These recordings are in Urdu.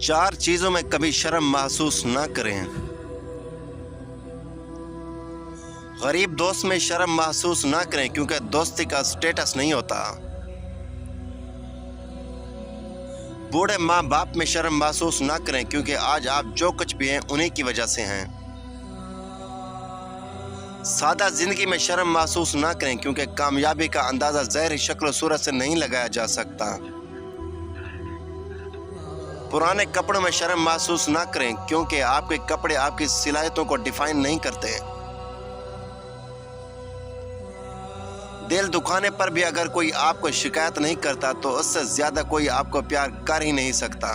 4 چیزوں میں کبھی شرم محسوس نہ کریں۔ غریب دوست میں شرم محسوس نہ کریں کیونکہ دوستی کا سٹیٹس نہیں ہوتا۔ بوڑھے ماں باپ میں شرم محسوس نہ کریں کیونکہ آج آپ جو کچھ بھی ہیں انہی کی وجہ سے ہیں۔ سادہ زندگی میں شرم محسوس نہ کریں کیونکہ کامیابی کا اندازہ ظاہری شکل و صورت سے نہیں لگایا جا سکتا۔ پرانے کپڑوں میں شرم محسوس نہ کریں کیونکہ آپ کے کپڑے آپ کی صلاحیتوں کو ڈیفائن نہیں کرتے۔ دل دکھانے پر بھی اگر کوئی آپ کو شکایت نہیں کرتا تو اس سے زیادہ کوئی آپ کو پیار کر ہی نہیں سکتا۔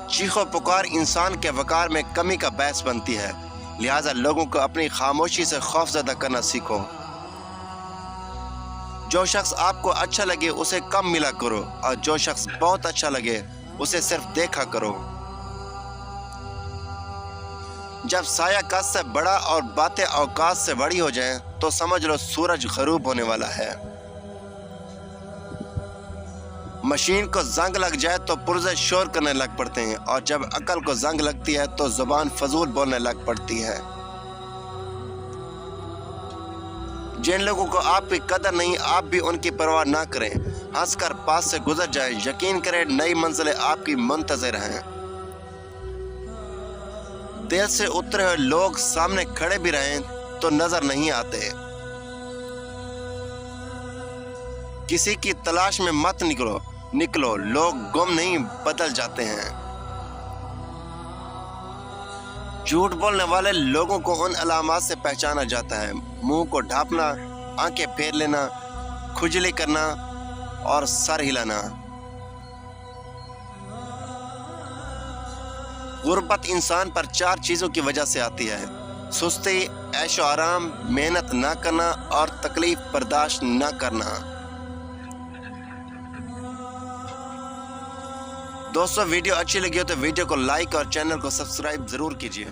چیخ و پکار انسان کے وقار میں کمی کا باعث بنتی ہے، لہٰذا لوگوں کو اپنی خاموشی سے خوف زدہ کرنا سیکھو۔ جو شخص آپ کو اچھا لگے اسے کم ملا کرو اور جو شخص بہت اچھا لگے اسے صرف دیکھا کرو۔ جب سایہ قد سے بڑا اور باتیں اوقات سے بڑی ہو جائیں تو سمجھ لو سورج غروب ہونے والا ہے۔ مشین کو زنگ لگ جائے تو پرزے شور کرنے لگ پڑتے ہیں اور جب عقل کو زنگ لگتی ہے تو زبان فضول بولنے لگ پڑتی ہے۔ جن لوگوں کو آپ کی قدر نہیں آپ بھی ان کی پرواہ نہ کریں، ہنس کر پاس سے گزر جائیں، یقین کریں نئی منزلیں آپ کی منتظر ہیں۔ دل سے اترے ہوئے لوگ سامنے کھڑے بھی رہیں تو نظر نہیں آتے۔ کسی کی تلاش میں مت نکلو، لوگ گم نہیں بدل جاتے ہیں۔ جھوٹ بولنے والے لوگوں کو ان علامات سے پہچانا جاتا ہے: منہ کو ڈھانپنا، آنکھیں پھیر لینا، کھجلی کرنا اور سر ہلانا۔ غربت انسان پر 4 چیزوں کی وجہ سے آتی ہے: سستی، عیش و آرام، محنت نہ کرنا اور تکلیف برداشت نہ کرنا۔ دوستو ویڈیو اچھی لگی ہو تو ویڈیو کو لائک اور چینل کو سبسکرائب ضرور کیجیے۔